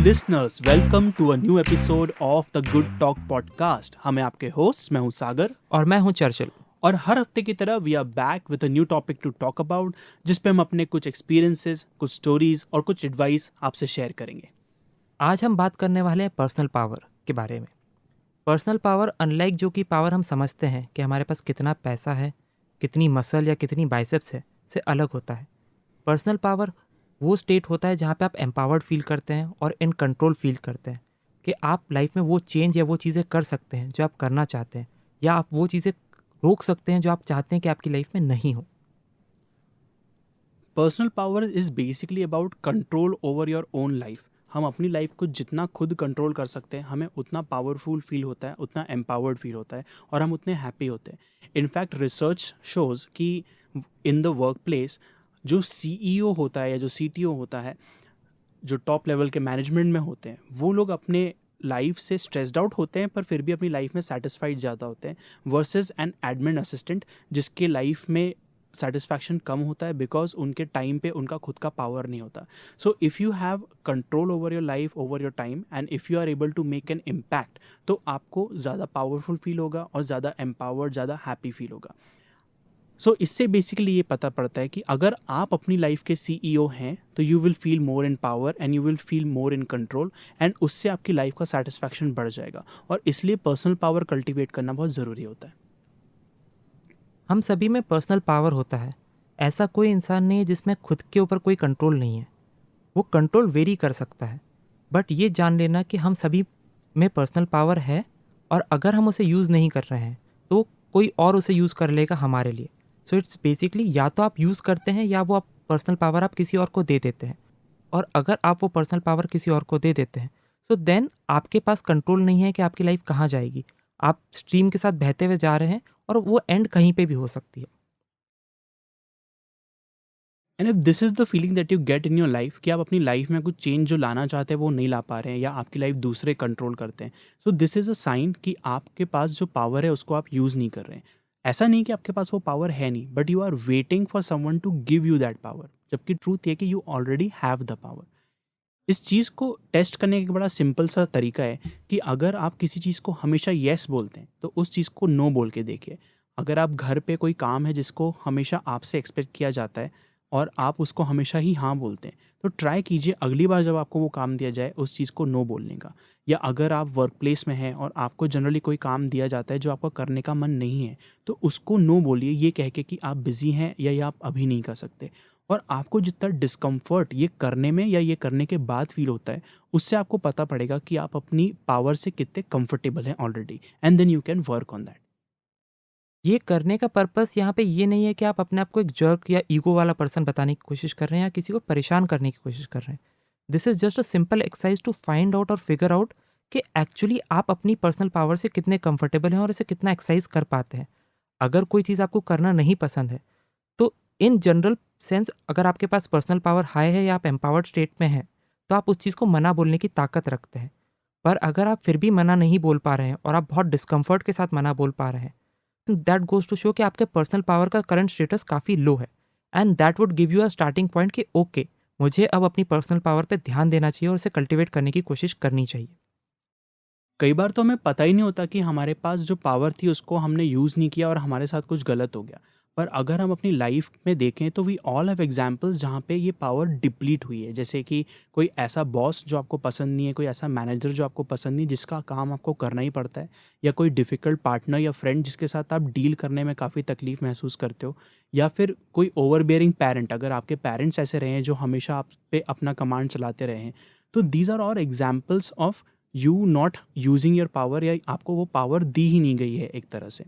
listeners, welcome to a new episode of the Good Talk podcast. हम हैं आपके host, मैं हूं सागर और मैं हूं चर्चिल। और हर हफ्ते की तरह we are back with a new topic to talk about, जिस पे हम अपने कुछ एक्सपीरियंसेस, कुछ स्टोरीज और कुछ एडवाइस आपसे शेयर करेंगे। आज हम बात करने वाले हैं पर्सनल पावर के बारे में। पर्सनल पावर अनलाइक जो कि पावर हम समझते हैं कि हमारे पास कितना पैसा है, कितनी मसल या कितनी बाइसेप्स है, से अलग होता है। पर्सनल पावर वो स्टेट होता है जहाँ पे आप एम्पावर्ड फील करते हैं और इन कंट्रोल फील करते हैं कि आप लाइफ में वो चेंज या वो चीज़ें कर सकते हैं जो आप करना चाहते हैं, या आप वो चीज़ें रोक सकते हैं जो आप चाहते हैं कि आपकी लाइफ में नहीं हो। Personal power is basically about control over your own life. हम अपनी लाइफ को जितना खुद कंट्रोल कर सकते हैं, हमें उतना पावरफुल फील होता है, उतना एम्पावर्ड फील होता है और हम उतने हैप्पी होते हैं। इनफैक्ट रिसर्च शोज़ कि इन द वर्क प्लेस जो सीईओ होता है या जो सीटीओ होता है, जो टॉप लेवल के मैनेजमेंट में होते हैं, वो लोग अपने लाइफ से स्ट्रेस्ड आउट होते हैं पर फिर भी अपनी लाइफ में सेटिस्फाइड ज़्यादा होते हैं वर्सेस एन एडमिन असिस्टेंट जिसके लाइफ में सेटिस्फैक्शन कम होता है बिकॉज उनके टाइम पे उनका खुद का पावर नहीं होता। So if you have control over your life, over your time and if you are able to make an impact, तो आपको ज़्यादा पावरफुल फील होगा और ज़्यादा एम्पावर्ड, ज़्यादा हैप्पी फील होगा। सो इससे बेसिकली ये पता पड़ता है कि अगर आप अपनी लाइफ के सीईओ हैं तो you will feel more in power and you will feel more in control and उससे आपकी लाइफ का सेटिस्फैक्शन बढ़ जाएगा। और इसलिए पर्सनल पावर कल्टिवेट करना बहुत ज़रूरी होता है। हम सभी में पर्सनल पावर होता है। ऐसा कोई इंसान नहीं है जिसमें खुद के ऊपर कोई कंट्रोल नहीं है। वो कंट्रोल वेरी कर सकता है, बट ये जान लेना कि हम सभी में पर्सनल पावर है और अगर हम उसे यूज़ नहीं कर रहे हैं तो कोई और उसे यूज़ कर लेगा हमारे लिए। सो इट्स बेसिकली या तो आप यूज़ करते हैं या वो आप पर्सनल पावर आप किसी और को दे देते हैं। और अगर आप वो पर्सनल पावर किसी और को दे देते हैं सो देन आपके पास कंट्रोल नहीं है कि आपकी लाइफ कहाँ जाएगी। आप स्ट्रीम के साथ बहते हुए जा रहे हैं और वो एंड कहीं पे भी हो सकती है। And if this is the feeling that you get in your life कि आप अपनी लाइफ में कुछ चेंज जो लाना चाहते हैं वो नहीं ला पा रहे हैं या आपकी लाइफ दूसरे कंट्रोल करते हैं, so this is a sign कि आपके पास जो पावर है उसको आप यूज़ नहीं कर रहे हैं। ऐसा नहीं कि आपके पास वो पावर है नहीं, but you are waiting for someone to give you that power, जबकि ट्रूथ ये कि you already have the power. इस चीज़ को टेस्ट करने का एक बड़ा सिंपल सा तरीका है कि अगर आप किसी चीज़ को हमेशा येस बोलते हैं तो उस चीज़ को नो बोल के देखिए। अगर आप घर पे कोई काम है जिसको हमेशा आपसे एक्सपेक्ट किया जाता है और आप उसको हमेशा ही हाँ बोलते हैं, तो ट्राई कीजिए अगली बार जब आपको वो काम दिया जाए उस चीज़ को नो बोलने का। या अगर आप वर्क प्लेस में हैं और आपको जनरली कोई काम दिया जाता है जो आपको करने का मन नहीं है, तो उसको नो बोलिए ये कह के कि आप बिज़ी हैं या ये आप अभी नहीं कर सकते। और आपको जितना डिस्कम्फर्ट ये करने में या ये करने के बाद फील होता है, उससे आपको पता पड़ेगा कि आप अपनी पावर से कितने कंफर्टेबल हैं already, and then you can work on that. ये करने का पर्पस यहाँ पे ये नहीं है कि आप अपने आप को एक जर्क या ईगो वाला पर्सन बताने की कोशिश कर रहे हैं या किसी को परेशान करने की कोशिश कर रहे हैं। This is just a simple exercise to find out और फिगर आउट कि एक्चुअली आप अपनी पर्सनल पावर से कितने कंफर्टेबल हैं और इसे कितना एक्सरसाइज कर पाते हैं। अगर कोई चीज़ आपको करना नहीं पसंद है तो इन जनरल सेंस अगर आपके पास पर्सनल पावर हाई है या आप एम्पावर्ड स्टेट में हैं तो आप उस चीज़ को मना बोलने की ताकत रखते हैं। पर अगर आप फिर भी मना नहीं बोल पा रहे हैं और आप बहुत डिस्कम्फर्ट के साथ मना बोल पा रहे हैं, दैट गोज टू शो कि आपके पर्सनल पावर का करंट स्टेटस काफ़ी लो है। And that would give you a starting point कि ओके, मुझे अब अपनी पर्सनल पावर पे ध्यान देना चाहिए और उसे कल्टिवेट करने की कोशिश करनी चाहिए। कई बार तो हमें पता ही नहीं होता कि हमारे पास जो पावर थी उसको हमने यूज़ नहीं किया और हमारे साथ कुछ गलत हो गया। पर अगर हम अपनी लाइफ में देखें तो वी ऑल हैव एग्जांपल्स जहाँ पे ये पावर डिप्लीट हुई है। जैसे कि कोई ऐसा बॉस जो आपको पसंद नहीं है, कोई ऐसा मैनेजर जो आपको पसंद नहीं, जिसका काम आपको करना ही पड़ता है, या कोई डिफ़िकल्ट पार्टनर या फ्रेंड जिसके साथ आप डील करने में काफ़ी तकलीफ़ महसूस करते हो, या फिर कोई ओवरबियरिंग पेरेंट, अगर आपके पेरेंट्स ऐसे रहे हैं जो हमेशा आप पे अपना कमांड चलाते रहे हैं। तो these are all examples of you not using your power, या आपको वो पावर दी ही नहीं गई है एक तरह से।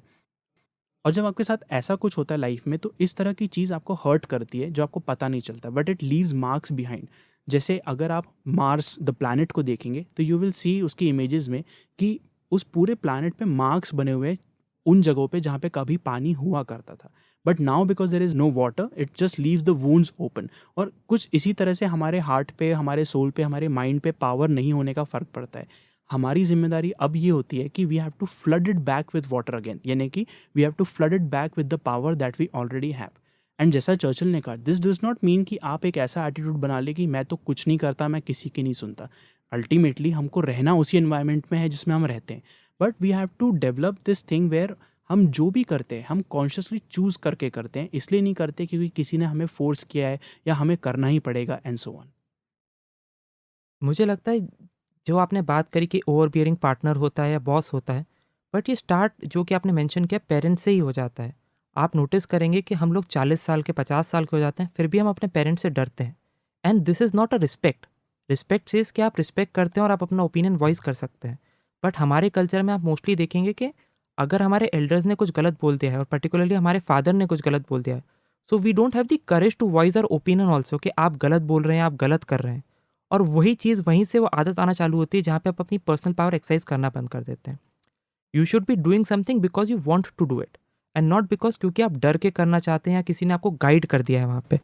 और जब आपके साथ ऐसा कुछ होता है लाइफ में, तो इस तरह की चीज़ आपको हर्ट करती है जो आपको पता नहीं चलता, but it leaves marks behind. जैसे अगर आप मार्स द प्लैनेट को देखेंगे तो यू विल सी उसकी इमेजेस में कि उस पूरे प्लैनेट पे मार्क्स बने हुए हैं उन जगहों पे जहाँ पे कभी पानी हुआ करता था। But now because there is no water, it just leaves the wounds open. और कुछ इसी तरह से हमारे हार्ट पे, हमारे सोल पे, हमारे माइंड पे पावर नहीं होने का फ़र्क पड़ता है। हमारी जिम्मेदारी अब ये होती है कि we have to flood it back with water again, यानी कि we have to flood it back with the power that we already have. And जैसा चर्चिल ने कहा, दिस डज नॉट मीन कि आप एक ऐसा एटीट्यूड बना ले कि मैं तो कुछ नहीं करता, मैं किसी की नहीं सुनता। अल्टीमेटली हमको रहना उसी एनवायरनमेंट में है जिसमें हम रहते हैं, but we have to develop this thing where हम जो भी करते हैं हम कॉन्शियसली चूज करके करते हैं, इसलिए नहीं करते क्योंकि किसी ने हमें फोर्स किया है या हमें करना ही पड़ेगा एंड सो ऑन। मुझे लगता है जो आपने बात करी कि ओवर बियरिंग पार्टनर होता है या बॉस होता है, बट ये स्टार्ट जो कि आपने मेंशन किया पेरेंट्स से ही हो जाता है। आप नोटिस करेंगे कि हम लोग 40 साल के 50 साल के हो जाते हैं फिर भी हम अपने पेरेंट्स से डरते हैं। And this is not a respect. Respect says कि आप रिस्पेक्ट करते हैं और आप अपना ओपिनियन वॉइस कर सकते हैं। बट हमारे कल्चर में आप मोस्टली देखेंगे कि अगर हमारे एल्डर्स ने कुछ गलत बोल दिया है और पर्टिकुलरली हमारे फादर ने कुछ गलत बोल दिया है, so we don't have the courage to voice our opinion also कि आप गलत बोल रहे हैं, आप गलत कर रहे हैं। और वही चीज़ वहीं से वो आदत आना चालू होती है जहाँ पे आप अपनी पर्सनल पावर एक्सरसाइज करना बंद कर देते हैं। You should be doing something because you want to do it and not because क्योंकि आप डर के करना चाहते हैं या किसी ने आपको गाइड कर दिया है वहाँ पे।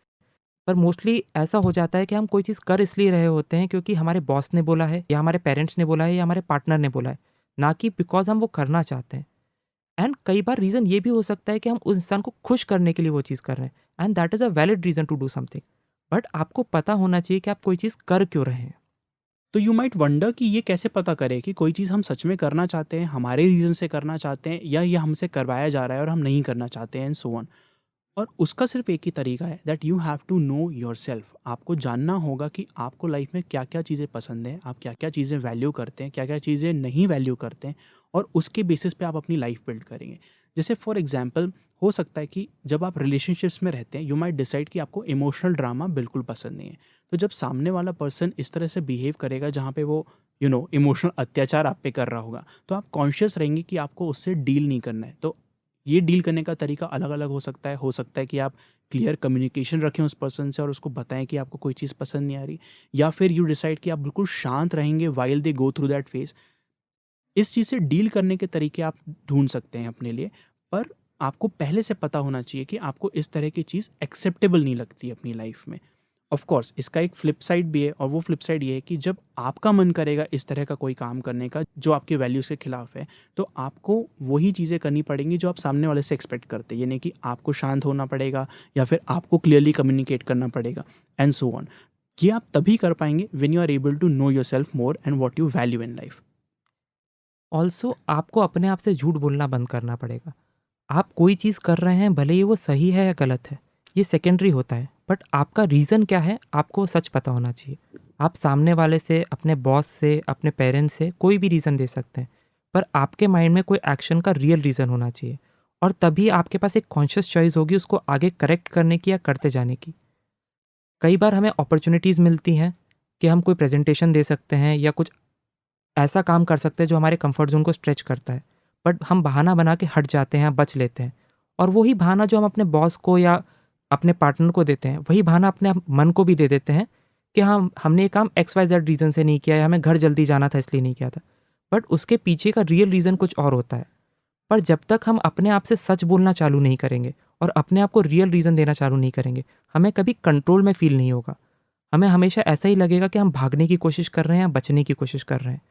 पर मोस्टली ऐसा हो जाता है कि हम कोई चीज़ कर इसलिए रहे होते हैं क्योंकि हमारे बॉस ने बोला है या हमारे पेरेंट्स ने बोला है या हमारे पार्टनर ने बोला है, ना कि बिकॉज हम वो करना चाहते हैं। एंड कई बार रीज़न ये भी हो सकता है कि हम उस इंसान को खुश करने के लिए वो चीज़ कर रहे हैं and that is a valid reason to do something. But आपको पता होना चाहिए कि आप कोई चीज़ कर क्यों रहे हैं। तो यू माइट वंडर कि ये कैसे पता करें कि कोई चीज़ हम सच में करना चाहते हैं, हमारे रीज़न से करना चाहते हैं, या ये हमसे करवाया जा रहा है और हम नहीं करना चाहते हैं एंड सो ऑन। और उसका सिर्फ एक ही तरीका है, that you have to know yourself. आपको जानना होगा कि आपको लाइफ में क्या क्या चीज़ें पसंद हैं, आप क्या क्या चीज़ें वैल्यू करते हैं, क्या क्या चीज़ें नहीं वैल्यू करते हैं, और उसके बेसिस पे आप अपनी लाइफ बिल्ड करेंगे। जैसे फॉर एग्जांपल हो सकता है कि जब आप रिलेशनशिप्स में रहते हैं यू माइट डिसाइड कि आपको इमोशनल ड्रामा बिल्कुल पसंद नहीं है। तो जब सामने वाला पर्सन इस तरह से बिहेव करेगा जहाँ पे वो इमोशनल अत्याचार आप पे कर रहा होगा, तो आप कॉन्शियस रहेंगे कि आपको उससे डील नहीं करना है। तो ये डील करने का तरीका अलग अलग हो सकता है कि आप क्लियर कम्युनिकेशन रखें उस पर्सन से और उसको बताएं कि आपको कोई चीज़ पसंद नहीं आ रही, या फिर यू डिसाइड कि आप बिल्कुल शांत रहेंगे while they go through that phase. इस चीज़ से डील करने के तरीके आप ढूंढ सकते हैं अपने लिए, पर आपको पहले से पता होना चाहिए कि आपको इस तरह की चीज़ एक्सेप्टेबल नहीं लगती अपनी लाइफ में। ऑफ कोर्स इसका एक फ्लिप साइड भी है, और वो फ्लिप साइड ये है कि जब आपका मन करेगा इस तरह का कोई काम करने का जो आपके वैल्यूज़ के खिलाफ है, तो आपको वही चीज़ें करनी पड़ेंगी जो आप सामने वाले से एक्सपेक्ट करते हैं। ये नहीं कि आपको शांत होना पड़ेगा या फिर आपको क्लियरली कम्युनिकेट करना पड़ेगा एंड सो ऑन। ये आप तभी कर पाएंगे when you are able to know yourself more and what you value in life. Also आपको अपने आप से झूठ बोलना बंद करना पड़ेगा। आप कोई चीज़ कर रहे हैं भले ही वो सही है या गलत है, ये सेकेंडरी होता है, बट आपका रीज़न क्या है आपको सच पता होना चाहिए। आप सामने वाले से, अपने बॉस से, अपने पेरेंट्स से कोई भी रीज़न दे सकते हैं, पर आपके माइंड में कोई एक्शन का रियल रीज़न होना चाहिए, और तभी आपके पास एक कॉन्शियस चॉइस होगी उसको आगे करेक्ट करने की या करते जाने की। कई बार हमें अपॉर्चुनिटीज़ मिलती हैं कि हम कोई प्रेजेंटेशन दे सकते हैं या कुछ ऐसा काम कर सकते हैं जो हमारे कंफर्ट जोन को स्ट्रेच करता है, बट हम बहाना बना के हट जाते हैं, बच लेते हैं। और वही बहाना जो हम अपने बॉस को या अपने पार्टनर को देते हैं, वही बहाना अपने मन को भी दे देते हैं कि हाँ, हमने ये काम एक्स वाई जेड रीज़न से नहीं किया या हमें घर जल्दी जाना था इसलिए नहीं किया था, बट उसके पीछे का रियल रीज़न कुछ और होता है। पर जब तक हम अपने आप से सच बोलना चालू नहीं करेंगे और अपने आप को रियल रीज़न देना चालू नहीं करेंगे, हमें कभी कंट्रोल में फील नहीं होगा। हमें हमेशा ऐसा ही लगेगा कि हम भागने की कोशिश कर रहे हैं या बचने की कोशिश कर रहे हैं।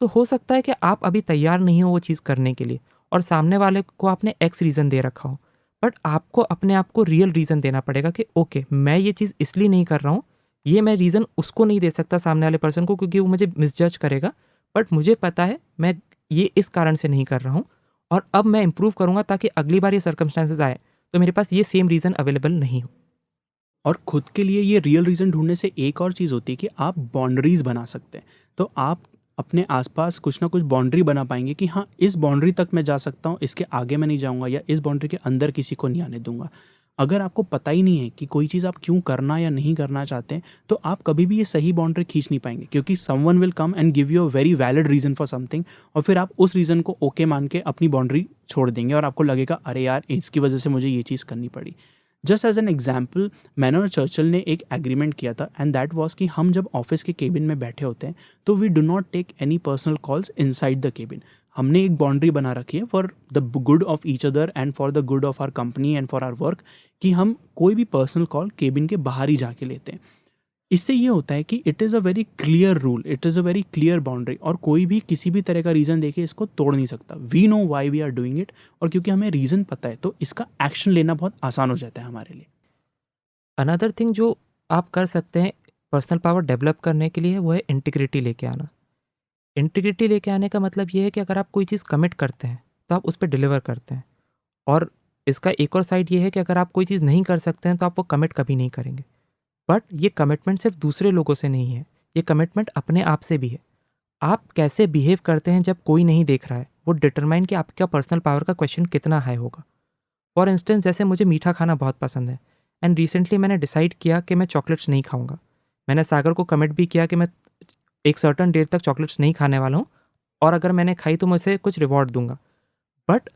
तो हो सकता है कि आप अभी तैयार नहीं हो वो चीज़ करने के लिए और सामने वाले को आपने एक्स रीज़न दे रखा हो, बट आपको अपने आप को रियल रीज़न देना पड़ेगा कि ओके, मैं ये चीज़ इसलिए नहीं कर रहा हूँ। ये मैं रीज़न उसको नहीं दे सकता सामने वाले पर्सन को, क्योंकि वो मुझे मिसजज करेगा, बट मुझे पता है मैं ये इस कारण से नहीं कर रहा हूँ और अब मैं इम्प्रूव करूँगा ताकि अगली बार ये सर्कमस्टांसेस आए तो मेरे पास ये सेम रीज़न अवेलेबल नहीं हो। और खुद के लिए ये रियल रीज़न ढूंढने से एक और चीज़ होती है कि आप बाउंड्रीज़ बना सकते हैं। तो आप अपने आसपास कुछ ना कुछ बाउंड्री बना पाएंगे कि हाँ, इस बाउंड्री तक मैं जा सकता हूँ, इसके आगे मैं नहीं जाऊँगा, या इस बाउंड्री के अंदर किसी को नहीं आने दूंगा। अगर आपको पता ही नहीं है कि कोई चीज़ आप क्यों करना या नहीं करना चाहते हैं, तो आप कभी भी ये सही बाउंड्री खींच नहीं पाएंगे, क्योंकि someone will come and give you a very valid reason for something, और फिर आप उस रीज़न को ओके मान के अपनी बाउंड्री छोड़ देंगे और आपको लगेगा अरे यार, इसकी वजह से मुझे ये चीज़ करनी पड़ी। जस्ट एज एन एग्जाम्पल, मैंने और चर्चिल ने एक एग्रीमेंट किया था, एंड दैट वाज कि हम जब ऑफिस के केबिन में बैठे होते हैं तो we do not take any personal calls inside the cabin. हमने एक बाउंड्री बना रखी है for the good of each other and for the good of our company and for our work, कि हम कोई भी पर्सनल कॉल केबिन के बाहर ही जाके लेते हैं। इससे ये होता है कि it is a very clear rule, it is a very clear boundary, और कोई भी किसी भी तरह का रीज़न देके इसको तोड़ नहीं सकता। We know why we are doing it, और क्योंकि हमें रीज़न पता है तो इसका एक्शन लेना बहुत आसान हो जाता है हमारे लिए। अनदर थिंग जो आप कर सकते हैं पर्सनल पावर डेवलप करने के लिए वो है इंटीग्रिटी लेके आना। इंटीग्रिटी लेके आने का मतलब ये है कि अगर आप कोई चीज़ कमिट करते हैं तो आप उस पे डिलीवर करते हैं। और इसका एक और साइड ये है कि अगर आप कोई चीज़ नहीं कर सकते हैं तो आप वो कमिट कभी नहीं करेंगे। बट ये कमिटमेंट सिर्फ दूसरे लोगों से नहीं है, ये कमिटमेंट अपने आप से भी है। आप कैसे बिहेव करते हैं जब कोई नहीं देख रहा है, वो डिटरमाइन कि आपका पर्सनल पावर का क्वेश्चन कितना हाई होगा। फॉर इंस्टेंस, जैसे मुझे मीठा खाना बहुत पसंद है एंड रिसेंटली मैंने डिसाइड किया कि मैं चॉकलेट्स नहीं खाऊंगा। मैंने सागर को कमिट भी किया कि मैं एक सर्टन देर तक चॉकलेट्स नहीं खाने वाला हूँ, और अगर मैंने खाई तो मैं उसे कुछ रिवॉर्ड दूंगा। बट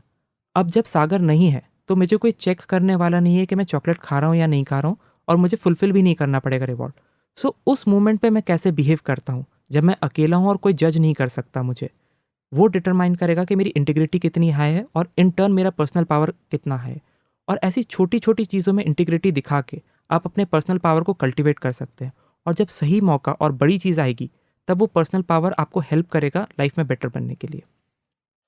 अब जब सागर नहीं है तो मुझे कोई चेक करने वाला नहीं है कि मैं चॉकलेट खा रहा हूँ या नहीं खा रहा हूँ, और मुझे फुलफिल भी नहीं करना पड़ेगा रिवॉर्ड। सो उस मोमेंट पे मैं कैसे बिहेव करता हूँ जब मैं अकेला हूँ और कोई जज नहीं कर सकता मुझे, वो डिटरमाइन करेगा कि मेरी इंटीग्रिटी कितनी हाई है और इन टर्न मेरा पर्सनल पावर कितना है। और ऐसी छोटी छोटी चीज़ों में इंटीग्रिटी दिखा के आप अपने पर्सनल पावर को कल्टिवेट कर सकते हैं। और जब सही मौका और बड़ी चीज़ आएगी तब वो पर्सनल पावर आपको हेल्प करेगा लाइफ में बेटर बनने के लिए।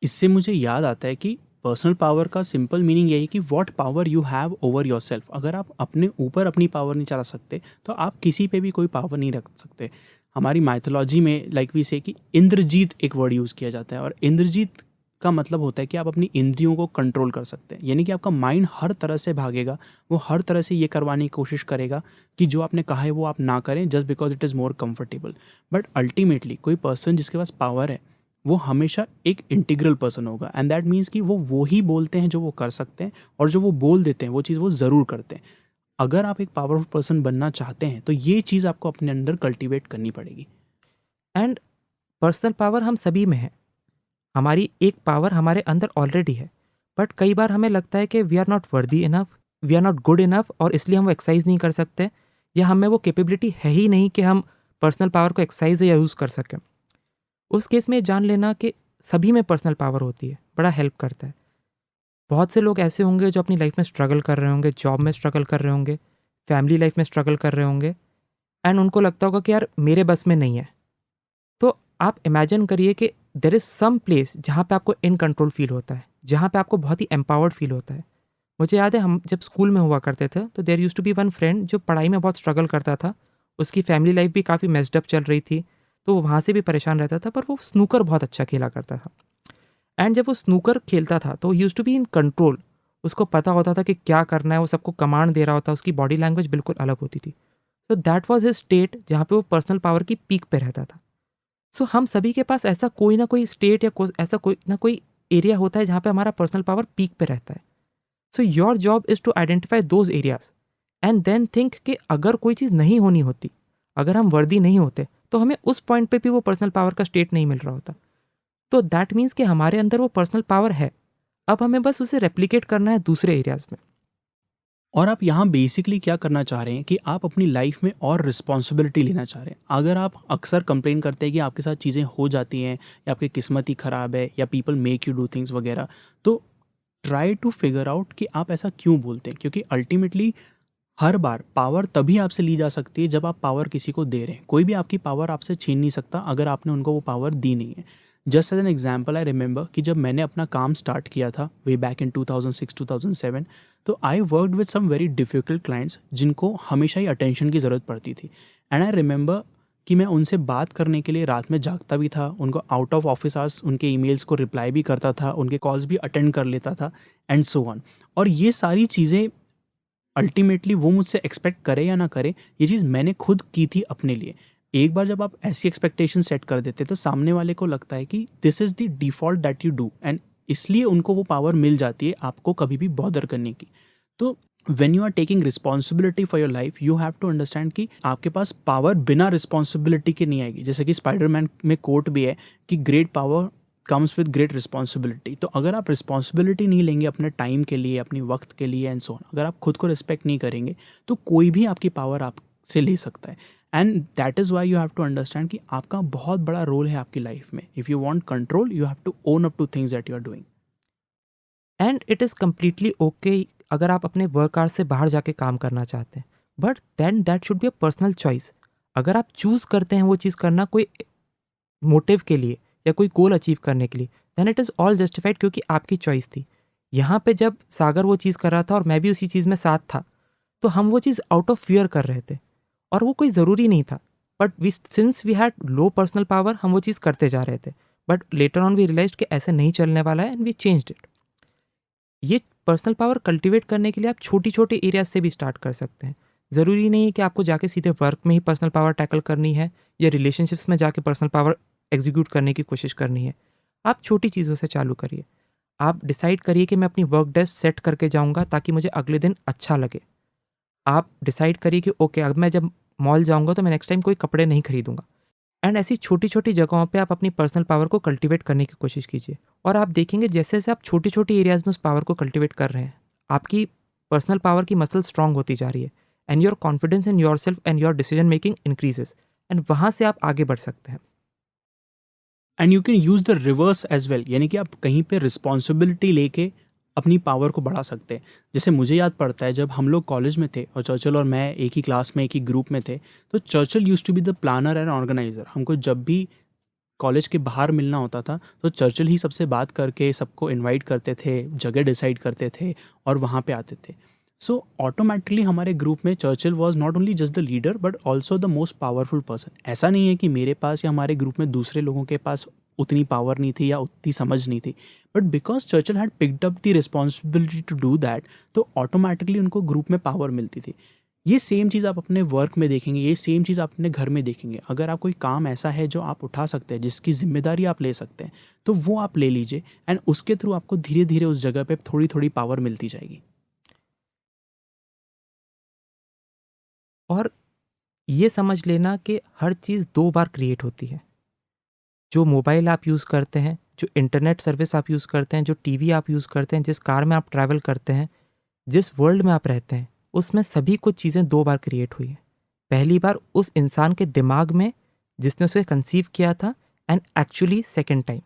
इससे मुझे याद आता है कि पर्सनल पावर का सिंपल मीनिंग यही है कि what power you have over yourself. अगर आप अपने ऊपर अपनी पावर नहीं चला सकते तो आप किसी पे भी कोई पावर नहीं रख सकते। हमारी माइथोलॉजी में लाइक वी से कि इंद्रजीत एक वर्ड यूज़ किया जाता है, और इंद्रजीत का मतलब होता है कि आप अपनी इंद्रियों को कंट्रोल कर सकते हैं। यानी कि आपका माइंड हर तरह से भागेगा, वो हर तरह से ये करवाने की कोशिश करेगा कि जो आपने कहा है वो आप ना करें just because it is more comfortable. But ultimately कोई पर्सन जिसके पास पावर है वो हमेशा एक इंटीग्रल पर्सन होगा, एंड दैट मीन्स कि वो ही बोलते हैं जो वो कर सकते हैं, और जो वो बोल देते हैं वो चीज़ वो ज़रूर करते हैं। अगर आप एक पावरफुल पर्सन बनना चाहते हैं तो ये चीज़ आपको अपने अंदर कल्टीवेट करनी पड़ेगी। एंड पर्सनल पावर हम सभी में है, हमारी एक पावर हमारे अंदर ऑलरेडी है। बट कई बार हमें लगता है कि we are not worthy enough, we are not good enough, और इसलिए हम वो एक्सरसाइज नहीं कर सकते, या हमें वो कैपेबिलिटी है ही नहीं कि हम पर्सनल पावर को एक्सरसाइज या यूज़ कर सकें। उस केस में जान लेना कि सभी में पर्सनल पावर होती है, बड़ा हेल्प करता है। बहुत से लोग ऐसे होंगे जो अपनी लाइफ में स्ट्रगल कर रहे होंगे, जॉब में स्ट्रगल कर रहे होंगे, फैमिली लाइफ में स्ट्रगल कर रहे होंगे, एंड उनको लगता होगा कि यार मेरे बस में नहीं है। तो आप इमेजिन करिए कि देर इज़ सम प्लेस जहाँ पे आपको इन कंट्रोल फील होता है, जहाँ पे आपको बहुत ही एम्पावर्ड फील होता है। मुझे याद है हम जब स्कूल में हुआ करते थे तो there used to be one friend जो पढ़ाई में बहुत स्ट्रगल करता था। उसकी फैमिली लाइफ भी काफ़ी मेस्ड अप चल रही थी, तो वो वहाँ से भी परेशान रहता था, पर वो स्नूकर बहुत अच्छा खेला करता था। एंड जब वो स्नूकर खेलता था तो used to be in control, उसको पता होता था कि क्या करना है, वो सबको कमांड दे रहा होता, उसकी बॉडी लैंग्वेज बिल्कुल अलग होती थी। तो दैट वॉज हिज स्टेट जहाँ पे वो पर्सनल पावर की पीक पे रहता था। सो हम सभी के पास ऐसा कोई ना कोई स्टेट या ऐसा कोई ना कोई एरिया होता है जहाँ पे हमारा पर्सनल पावर पीक पे रहता है। So your job is to identify those areas and then think कि अगर कोई चीज़ नहीं होनी होती, अगर हम वर्दी नहीं होते, तो हमें उस पॉइंट पे भी वो पर्सनल पावर का स्टेट नहीं मिल रहा होता। तो दैट मीन्स कि हमारे अंदर वो पर्सनल पावर है, अब हमें बस उसे रेप्लिकेट करना है दूसरे एरियाज में। और आप यहाँ बेसिकली क्या करना चाह रहे हैं कि आप अपनी लाइफ में और रिस्पॉन्सिबिलिटी लेना चाह रहे हैं। अगर आप अक्सर कंप्लेन करते हैं कि आपके साथ चीज़ें हो जाती हैं या आपकी किस्मत ही ख़राब है या people make you do things वगैरह, तो ट्राई टू फिगर आउट कि आप ऐसा क्यों बोलते हैं। क्योंकि अल्टीमेटली हर बार पावर तभी आपसे ली जा सकती है जब आप पावर किसी को दे रहे हैं। कोई भी आपकी पावर आपसे छीन नहीं सकता अगर आपने उनको वो पावर दी नहीं है। Just as an example, I remember कि जब मैंने अपना काम स्टार्ट किया था वे बैक इन 2006-2007, तो I worked with some very difficult clients जिनको हमेशा ही अटेंशन की ज़रूरत पड़ती थी। एंड आई रिमेंबर कि मैं उनसे बात करने के लिए रात में जागता भी था, उनको आउट ऑफ ऑफिस आवर्स उनके ईमेल्स को रिप्लाई भी करता था, उनके कॉल्स भी अटेंड कर लेता था, एंड सो ऑन। और ये सारी चीज़ें अल्टीमेटली वो मुझसे एक्सपेक्ट करे या ना करे, ये चीज़ मैंने खुद की थी अपने लिए। एक बार जब आप ऐसी एक्सपेक्टेशन सेट कर देते तो सामने वाले को लगता है कि this is the default that you do, and इसलिए उनको वो पावर मिल जाती है आपको कभी भी बॉदर करने की। तो when you are taking responsibility for your life, you have to understand कि आपके पास पावर बिना रिस्पॉन्सिबिलिटी के नहीं आएगी। जैसे कि स्पाइडरमैन में कोट भी है कि great power comes with great responsibility. तो अगर आप रिस्पॉन्सिबिलिटी नहीं लेंगे अपने टाइम के लिए, अपनी वक्त के लिए एंड सो ऑन, अगर आप खुद को रिस्पेक्ट नहीं करेंगे तो कोई भी आपकी पावर आपसे ले सकता है। And that is why you have to understand कि आपका बहुत बड़ा रोल है आपकी लाइफ में। If you want control, you have to own up to things that you are doing. And it is completely okay अगर आप अपने वर्क आवर्स से बाहर जाके काम करना चाहते हैं, but then that should be a personal choice. अगर आप चूज़ करते हैं वो चीज़ करना कोई मोटिव के लिए या कोई गोल अचीव करने के लिए, then it is all justified, क्योंकि आपकी चॉइस थी। यहाँ पे जब सागर वो चीज़ कर रहा था और मैं भी उसी चीज़ में साथ था, तो हम वो चीज़ आउट ऑफ फियर कर रहे थे। और वो कोई ज़रूरी नहीं था, but we since we had low personal power हम वो चीज़ करते जा रहे थे, but later on we realise कि ऐसे नहीं चलने वाला है एंड वी चेंज्ड इट। ये पर्सनल पावर कल्टीवेट करने के लिए आप छोटी छोटी एरियाज से भी स्टार्ट कर सकते हैं। ज़रूरी नहीं है कि आपको जाके सीधे वर्क में ही पर्सनल पावर टैकल करनी है या रिलेशनशिप्स में जाके पर्सनल पावर एग्जीक्यूट करने की कोशिश करनी है। आप छोटी चीज़ों से चालू करिए। आप डिसाइड करिए कि मैं अपनी वर्क डेस्क सेट करके जाऊंगा ताकि मुझे अगले दिन अच्छा लगे। आप डिसाइड करिए कि ओके, अब मैं जब मॉल जाऊंगा तो मैं नेक्स्ट टाइम कोई कपड़े नहीं खरीदूंगा। एंड ऐसी छोटी छोटी जगहों पे आप अपनी पर्सनल पावर को कल्टीवेट करने की कोशिश कीजिए, और आप देखेंगे जैसे जैसे आप छोटी छोटी एरियाज में उस पावर को कल्टीवेट कर रहे हैं, आपकी पर्सनल पावर की मसल स्ट्रांग होती जा रही है and your confidence in yourself and your decision making increases, एंड वहाँ से आप आगे बढ़ सकते हैं। And you can use the reverse as well, यानी कि आप कहीं पे रिस्पॉन्सिबिलिटी लेके अपनी पावर को बढ़ा सकते हैं। जैसे मुझे याद पड़ता है जब हम लोग कॉलेज में थे और चर्चिल और मैं एक ही क्लास में एक ही ग्रुप में थे, तो Churchill used to be the planner and organiser. हमको जब भी कॉलेज के बाहर मिलना होता था तो चर्चिल ही सबसे बात करके सबको इनवाइट करते थे, जगह डिसाइड करते थे और वहाँ पे आते थे। सो ऑटोमेटिकली हमारे ग्रुप में Churchill was not only just the leader but also the most powerful person. ऐसा नहीं है कि मेरे पास या हमारे ग्रुप में दूसरे लोगों के पास उतनी पावर नहीं थी या उतनी समझ नहीं थी, but because Churchill had picked up the responsibility to do that, तो ऑटोमेटिकली उनको ग्रुप में पावर मिलती थी। ये सेम चीज़ आप अपने वर्क में देखेंगे, ये सेम चीज़ आप अपने घर में देखेंगे। अगर आप कोई काम ऐसा है जो आप उठा सकते हैं, जिसकी जिम्मेदारी आप ले सकते हैं, तो वो आप ले लीजिए एंड उसके थ्रू आपको धीरे धीरे उस जगह पे थोड़ी थोड़ी पावर मिलती जाएगी। और ये समझ लेना कि हर चीज़ 2 बार क्रिएट होती है। जो मोबाइल आप यूज़ करते हैं, जो इंटरनेट सर्विस आप यूज़ करते हैं, जो टीवी आप यूज़ करते हैं, जिस कार में आप ट्रैवल करते हैं, जिस वर्ल्ड में आप रहते हैं, उसमें सभी कुछ चीज़ें 2 बार क्रिएट हुई हैं। पहली बार उस इंसान के दिमाग में जिसने उसे कंसीव किया था, एंड एक्चुअली सेकंड टाइम।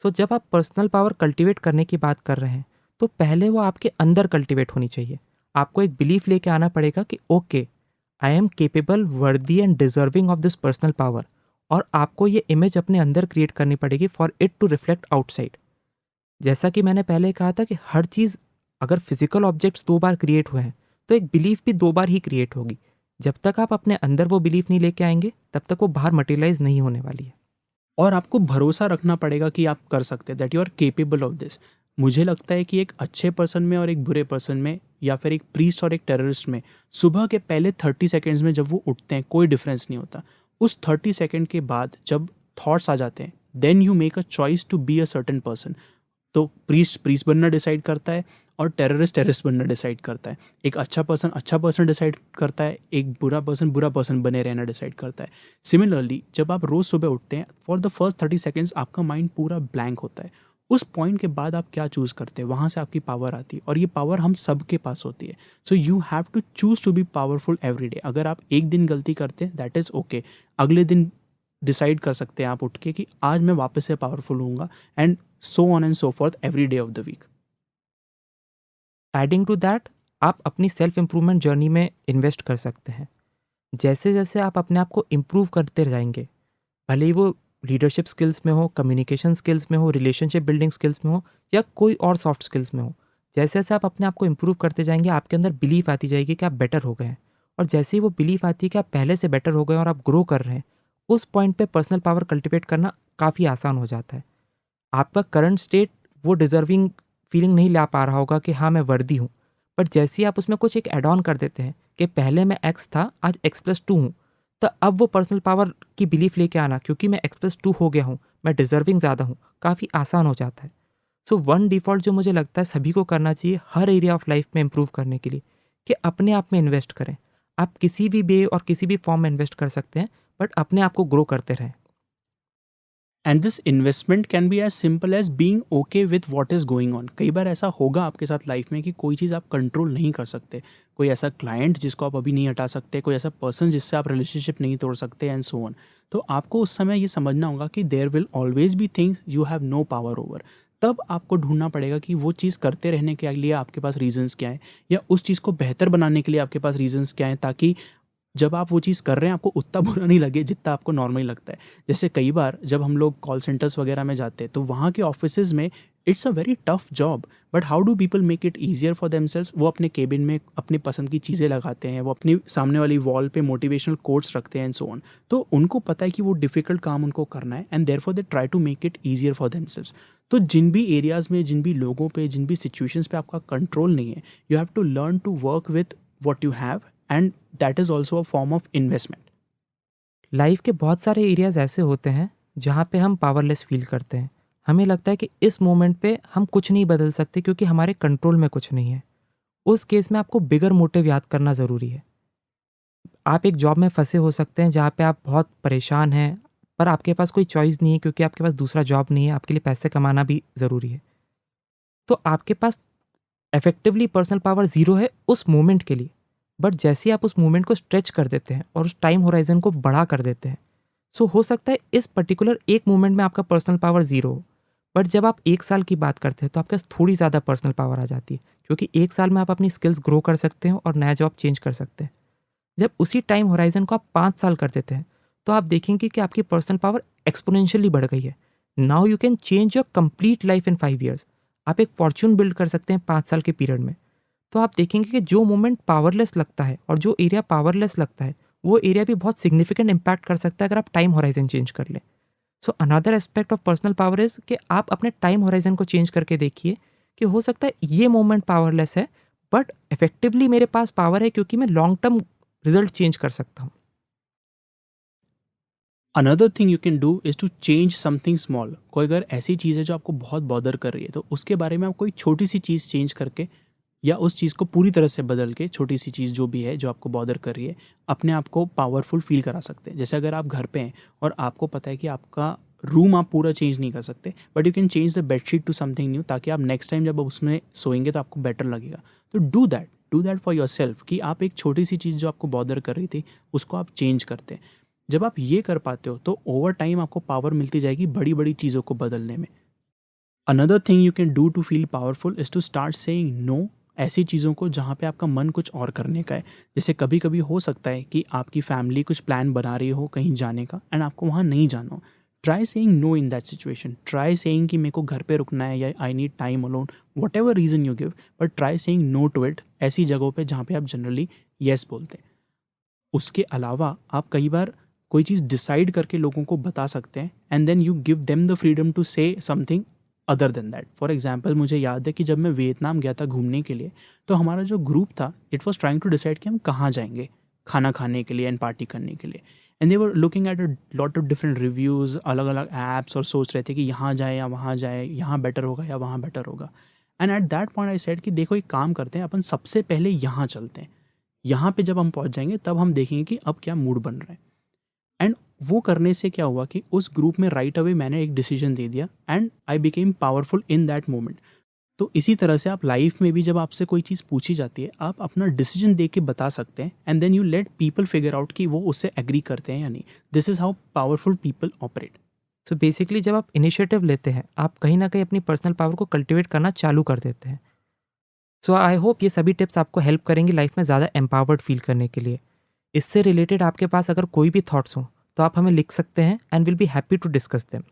सो जब आप पर्सनल पावर कल्टीवेट करने की बात कर रहे हैं, तो पहले वो आपके अंदर कल्टीवेट होनी चाहिए। आपको एक बिलीफ लेके आना पड़ेगा कि okay, I am capable, worthy and deserving of this personal power, और आपको ये इमेज अपने अंदर क्रिएट करनी पड़ेगी for it to reflect outside. जैसा कि मैंने पहले कहा था कि हर चीज़, अगर फिजिकल ऑब्जेक्ट्स 2 बार क्रिएट हुए हैं तो एक बिलीफ भी 2 बार ही क्रिएट होगी। जब तक आप अपने अंदर वो बिलीफ नहीं लेके आएंगे तब तक वो बाहर मटेरियलाइज नहीं होने वाली है। और आपको भरोसा रखना पड़ेगा कि आप कर सकते हैं, that you are capable of this. मुझे लगता है कि एक अच्छे पर्सन में और एक बुरे पर्सन में, या फिर एक प्रीस्ट और एक टेररिस्ट में, सुबह के पहले 30 सेकेंड्स में जब वो उठते हैं कोई डिफरेंस नहीं होता। उस 30 सेकेंड के बाद जब थॉट्स आ जाते हैं, then you make a choice to be a certain person. तो प्रीस्ट प्रीस्ट बनना डिसाइड करता है और टेररिस्ट टेररिस्ट बनना डिसाइड करता है। एक अच्छा पर्सन डिसाइड करता है, एक बुरा पर्सन बने रहना डिसाइड करता है। सिमिलरली जब आप रोज़ सुबह उठते हैं, फॉर द फर्स्ट 30 सेकेंड्स आपका माइंड पूरा ब्लैंक होता है। उस पॉइंट के बाद आप क्या चूज़ करते हैं, वहाँ से आपकी पावर आती है, और ये पावर हम सब के पास होती है। So you have to choose to be powerful every day. अगर आप एक दिन गलती करते हैं, दैट इज़ ओके। अगले दिन डिसाइड कर सकते हैं आप उठ के कि आज मैं वापस से पावरफुल होऊंगा, and so on and so forth every day of the week. Adding to that, आप अपनी सेल्फ इम्प्रूवमेंट जर्नी में इन्वेस्ट कर सकते हैं। जैसे जैसे आप अपने आप को इम्प्रूव करते जाएंगे, भले ही वो लीडरशिप स्किल्स में हो, कम्युनिकेशन स्किल्स में हो, रिलेशनशिप बिल्डिंग स्किल्स में हो, या कोई और सॉफ्ट स्किल्स में हो, जैसे जैसे आप अपने आप को इम्प्रूव करते जाएंगे आपके अंदर बिलीफ आती जाएगी कि आप बेटर हो गए हैं। और जैसे ही वो बिलीफ आती है कि आप पहले से बेटर हो गए और आप ग्रो कर रहे हैं, उस पॉइंट पे पर्सनल पावर कल्टिवेट करना काफ़ी आसान हो जाता है। आपका करंट स्टेट वो डिज़र्विंग फीलिंग नहीं ला पा रहा होगा कि हाँ मैं वर्दी हूँ, बट जैसे ही आप उसमें कुछ एक ऐड ऑन कर देते हैं कि पहले मैं एक्स था, आज x+2 हूँ, तो अब वो पर्सनल पावर की बिलीफ लेके आना, क्योंकि मैं x+2 हो गया हूँ, मैं डिज़र्विंग ज़्यादा हूँ, काफ़ी आसान हो जाता है। सो वन डिफ़ॉल्ट जो मुझे लगता है सभी को करना चाहिए हर एरिया ऑफ लाइफ में इम्प्रूव करने के लिए, कि अपने आप में इन्वेस्ट करें। आप किसी भी वे और किसी भी फॉर्म में इन्वेस्ट कर सकते हैं, बट अपने आप को ग्रो करते रहें। And this investment can be as simple as being okay with what is going on. कई बार ऐसा होगा आपके साथ लाइफ में कि कोई चीज़ आप कंट्रोल नहीं कर सकते, कोई ऐसा क्लाइंट जिसको आप अभी नहीं हटा सकते, कोई ऐसा पर्सन जिससे आप रिलेशनशिप नहीं तोड़ सकते, एंड सो ऑन। तो आपको उस समय ये समझना होगा कि there will always be things you have no power over. तब आपको ढूंढना पड़ेगा कि वो चीज़ करते रहने के लिए आपके पास रीजंस क्या हैं, या उस चीज़ को बेहतर बनाने के लिए आपके पास रीजंस क्या हैं, ताकि जब आप वो चीज़ कर रहे हैं आपको उतना बुरा नहीं लगे जितना आपको नॉर्मली लगता है। जैसे कई बार जब हम लोग कॉल सेंटर्स वगैरह में जाते हैं तो वहाँ के ऑफिसेज़ में it's a very tough job, but how do people make it easier for themselves? वो अपने केबिन में अपनी पसंद की चीज़ें लगाते हैं, वो अपनी सामने वाली वॉल पे मोटिवेशनल कोट्स रखते हैं एंड सो ऑन। तो उनको पता है कि वो डिफ़िकल्ट काम उनको करना है and therefore they try to make it easier for themselves. तो जिन भी एरियाज़ में, जिन भी लोगों पे, जिन भी सिचुएशंस पे आपका कंट्रोल नहीं है, you have to learn to work with what you have, and that is also a form of investment. Life के बहुत सारे एरियाज़ ऐसे होते हैं जहाँ पे हम पावरलेस फील करते हैं। हमें लगता है कि इस मोमेंट पे हम कुछ नहीं बदल सकते क्योंकि हमारे कंट्रोल में कुछ नहीं है। उस केस में आपको बिगर मोटिव याद करना ज़रूरी है। आप एक जॉब में फँसे हो सकते हैं जहाँ पे आप बहुत परेशान हैं, पर आपके पास कोई चॉइस नहीं है क्योंकि आपके पास दूसरा जॉब नहीं है, आपके लिए पैसे कमाना भी ज़रूरी है। तो आपके पास इफ़ेक्टिवली पर्सनल पावर ज़ीरो है उस मोमेंट के लिए। बट जैसे ही आप उस मोमेंट को स्ट्रेच कर देते हैं और उस टाइम होराइज़न को बड़ा कर देते हैं, सो हो सकता है इस पर्टिकुलर एक मोमेंट में आपका पर्सनल पावर ज़ीरो हो। बट जब आप 1 साल की बात करते हैं तो आपके पास थोड़ी ज़्यादा पर्सनल पावर आ जाती है, क्योंकि 1 साल में आप अपनी स्किल्स ग्रो कर सकते हैं और नया जॉब चेंज कर सकते हैं। जब उसी टाइम होराइज़न को आप 5 साल कर देते हैं, तो आप देखेंगे कि आपकी पर्सनल पावर एक्स्पोनेंशियली बढ़ गई है। Now you can change your complete life in 5 years. आप एक फॉर्च्यून बिल्ड कर सकते हैं 5 साल के पीरियड में। तो आप देखेंगे कि जो मोमेंट पावरलेस लगता है और जो एरिया पावरलेस लगता है, वो एरिया भी बहुत सिग्निफिकेंट इम्पैक्ट कर सकता है अगर आप टाइम होराइज़न चेंज कर लें। So another aspect of personal power is कि आप अपने टाइम होराइज़न को चेंज करके देखिए कि हो सकता है ये मोमेंट पावरलेस है, बट इफेक्टिवली मेरे पास पावर है क्योंकि मैं लॉन्ग टर्म रिजल्ट चेंज कर सकता हूँ। Another thing you can do is to change something small. कोई अगर ऐसी चीज़ है जो आपको बहुत बॉदर कर रही है, तो उसके बारे में आप कोई छोटी सी चीज़ चेंज करके या उस चीज़ को पूरी तरह से बदल के, छोटी सी चीज़ जो भी है जो आपको बॉदर कर रही है, अपने आप को पावरफुल फील करा सकते हैं। जैसे अगर आप घर पे हैं और आपको पता है कि आपका रूम आप पूरा चेंज नहीं कर सकते, but you can change the bedsheet to something new, ताकि आप नेक्स्ट टाइम जब आप उसमें सोएंगे तो आपको बेटर लगेगा। तो do that for your self, कि आप एक छोटी सी चीज़ जो आपको बॉदर कर रही थी उसको आप चेंज करते हैं। जब आप ये कर पाते हो तो ओवर टाइम आपको पावर मिलती जाएगी बड़ी बड़ी चीज़ों को बदलने में। Another thing you can do to feel powerful is to start saying no ऐसी चीज़ों को जहाँ पे आपका मन कुछ और करने का है। जैसे कभी कभी हो सकता है कि आपकी फैमिली कुछ प्लान बना रही हो कहीं जाने का एंड आपको वहाँ नहीं जाना हो। Try saying no in that situation. Try saying कि मेरे को घर पे रुकना है या I need time alone, whatever reason you give, but try saying no to it ऐसी जगहों पे जहाँ पे आप जनरली येस बोलते हैं। उसके अलावा आप कई बार कोई चीज़ डिसाइड करके लोगों को बता सकते हैं and then you give them the freedom to say something other than that. For example, मुझे याद है कि जब मैं वियतनाम गया था घूमने के लिए, तो हमारा जो ग्रुप था it was trying to decide कि हम कहाँ जाएंगे खाना खाने के लिए एंड पार्टी करने के लिए। And they were looking at a lot of different reviews, अलग अलग ऐप्स, और सोच रहे थे कि यहाँ जाए या वहाँ जाए, यहाँ बेटर होगा या वहाँ बेटर होगा। And at that point I said कि देखो एक काम करते हैं, अपन सबसे पहले यहाँ चलते हैं। यहाँ पे जब हम पहुँच जाएंगे तब हम देखेंगे कि अब क्या मूड बन रहा है। एंड वो करने से क्या हुआ कि उस ग्रुप में राइट अवे मैंने एक डिसीजन दे दिया and I became powerful in that moment. तो इसी तरह से आप लाइफ में भी जब आपसे कोई चीज़ पूछी जाती है, आप अपना डिसीजन दे के बता सकते हैं and then you let people figure out कि वो उससे एग्री करते हैं या नहीं। This is how powerful people operate. So basically जब आप इनिशिएटिव लेते हैं, आप कहीं ना कहीं अपनी पर्सनल पावर को कल्टिवेट करना चालू कर देते हैं। सो आई होप ये सभी टिप्स आपको हेल्प करेंगी लाइफ में ज़्यादा एम्पावर्ड फील करने के लिए। इससे रिलेटेड आपके पास अगर कोई भी थॉट्स हों तो आप हमें लिख सकते हैं and will be happy to discuss them.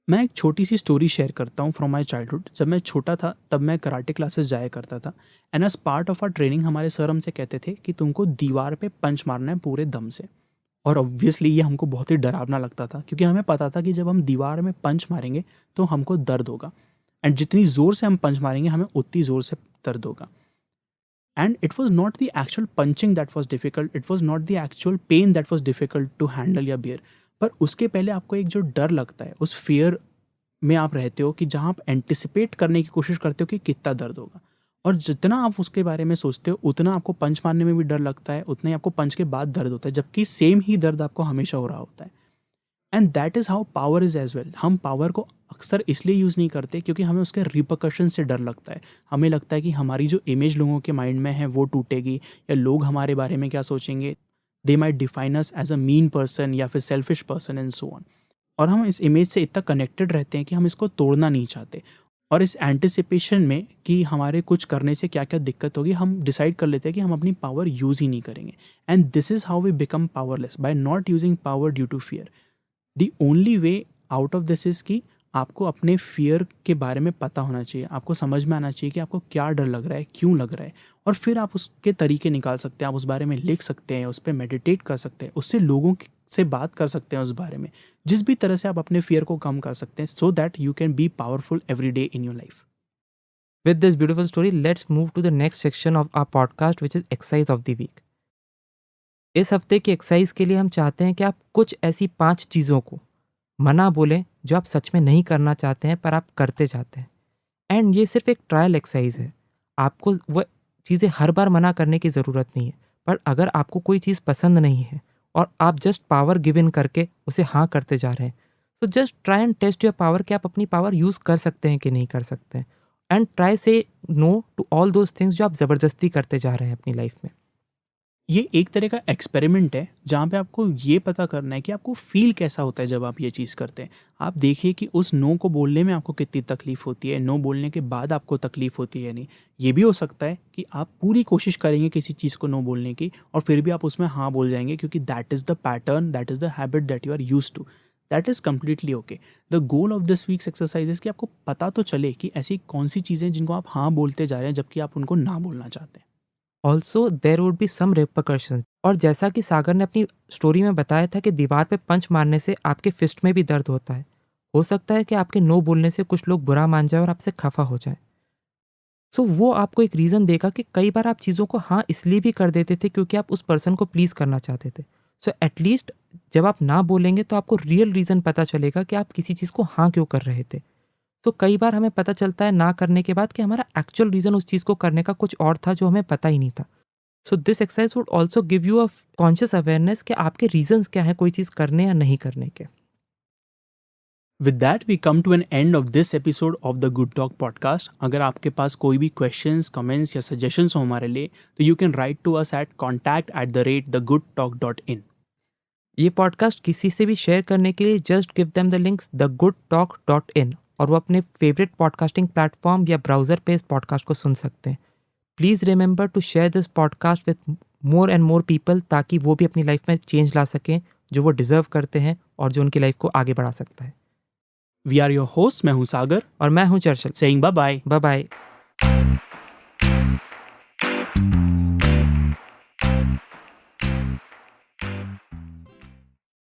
मैं एक छोटी सी स्टोरी शेयर करता हूँ फ्रॉम माई चाइल्डहुड। जब मैं छोटा था तब मैं कराटे क्लासेस जाया करता था and as part of our training हमारे सर हमसे कहते थे कि तुमको दीवार पे पंच मारना है पूरे दम से। और ऑब्वियसली ये हमको बहुत ही डरावना लगता था, क्योंकि हमें पता था कि जब हम दीवार में पंच मारेंगे तो हमको दर्द होगा, एंड जितनी ज़ोर से हम पंच मारेंगे हमें उतनी ज़ोर से दर्द होगा। And it was not the actual punching that was difficult, it was not the actual pain that was difficult to handle या बियर। पर उसके पहले आपको एक जो डर लगता है, उस फियर में आप रहते हो कि जहाँ आप एंटिसिपेट करने की कोशिश करते हो कि कितना दर्द होगा। और जितना आप उसके बारे में सोचते हो उतना आपको पंच मारने में भी डर लगता है, उतना ही आपको पंच के बाद दर्द होता है, जबकि सेम ही दर्द आपको हमेशा हो रहा होता है। And that is how power is as well. हम पावर को अक्सर इसलिए यूज़ नहीं करते क्योंकि हमें उसके रिपरकशन से डर लगता है। हमें लगता है कि हमारी जो इमेज लोगों के माइंड में है वो टूटेगी, या लोग हमारे बारे में क्या सोचेंगे, they might define us as a mean person या फिर selfish person and so on. और हम इस इमेज से इतना कनेक्टेड रहते हैं कि हम इसको तोड़ना नहीं चाहते। और इस एंटिसिपेशन में कि हमारे कुछ करने से क्या क्या दिक्कत होगी, हम डिसाइड कर लेते हैं कि हम अपनी पावर यूज़ ही नहीं करेंगे। And this is how we become powerless, by not using power due to fear. The only way out of this is कि आपको अपने फ़ियर के बारे में पता होना चाहिए, आपको समझ में आना चाहिए कि आपको क्या डर लग रहा है, क्यों लग रहा है, और फिर आप उसके तरीके निकाल सकते हैं, आप उस बारे में लिख सकते हैं, उस पे मेडिटेट कर सकते हैं, उससे से बात कर सकते हैं उस बारे में, जिस भी तरह से आप अपने फ़ियर को कम कर सकते हैं, so that you can be powerful every day in your life. With this beautiful story, let's move to the next section of our podcast, which is exercise of the week. इस हफ्ते की exercise के लिए हम चाहते हैं कि आप कुछ ऐसी 5 चीज़ों को मना बोलें जो आप सच में नहीं करना चाहते हैं पर आप करते जाते हैं। एंड ये सिर्फ एक ट्रायल एक्सरसाइज है। आपको वो चीज़ें हर बार मना करने की ज़रूरत नहीं है। पर अगर आपको कोई चीज़ पसंद नहीं है और आप जस्ट पावर गिव इन करके उसे हाँ करते जा रहे हैं, तो just try and test your power कि आप अपनी पावर यूज़ कर सकते हैं कि नहीं कर सकते हैं। And try say no to all those things जो आप ज़बरदस्ती करते जा रहे हैं अपनी लाइफ में। ये एक तरह का एक्सपेरिमेंट है जहाँ पे आपको ये पता करना है कि आपको फ़ील कैसा होता है जब आप ये चीज़ करते हैं। आप देखिए कि उस नो को बोलने में आपको कितनी तकलीफ़ होती है, नो बोलने के बाद आपको तकलीफ़ होती है या नहीं। ये भी हो सकता है कि आप पूरी कोशिश करेंगे किसी चीज़ को नो बोलने की और फिर भी आप उसमें हाँ बोल जाएँगे, क्योंकि that is the pattern, that is the habit that you are used to. That is completely okay. The goal of this week's exercise कि आपको पता तो चले कि ऐसी कौन सी चीज़ें जिनको आप हाँ बोलते जा रहे हैं जबकि आप उनको ना बोलना चाहते हैं। Also there would be some repercussions. और जैसा कि सागर ने अपनी स्टोरी में बताया था कि दीवार पे पंच मारने से आपके फिस्ट में भी दर्द होता है। हो सकता है कि आपके नो बोलने से कुछ लोग बुरा मान जाए और आपसे खफा हो जाए। सो वो आपको एक रीज़न देगा कि कई बार आप चीज़ों को हाँ इसलिए भी कर देते थे क्योंकि आप उस पर्सन को प्लीज़ करना चाहते थे। सो एटलीस्ट जब आप ना बोलेंगे तो आपको रियल रीज़न पता चलेगा कि आप किसी चीज़ को हाँ क्यों कर रहे थे। तो कई बार हमें पता चलता है ना करने के बाद कि हमारा एक्चुअल रीज़न उस चीज़ को करने का कुछ और था जो हमें पता ही नहीं था। So this exercise would also give you a conscious awareness कि आपके रीजंस क्या है कोई चीज़ करने या नहीं करने के। With that we come to an end of this episode of the Good Talk podcast. अगर आपके पास कोई भी क्वेश्चंस, कमेंट्स या सजेशंस हो हमारे लिए, तो you can write to us at contact@thegoodtalk.in। ये पॉडकास्ट किसी से भी शेयर करने के लिए just give them the link thegoodtalk.in और वो अपने फेवरेट पॉडकास्टिंग प्लेटफॉर्म या ब्राउज़र पे इस पॉडकास्ट को सुन सकते हैं। Please remember to share this podcast with more and more people ताकि वो भी अपनी लाइफ में चेंज ला सकें जो वो डिज़र्व करते हैं और जो उनकी लाइफ को आगे बढ़ा सकता है। वी आर योर होस्ट, मैं हूँ सागर, और मैं हूँ Charchal. Saying bye bye. Bye bye.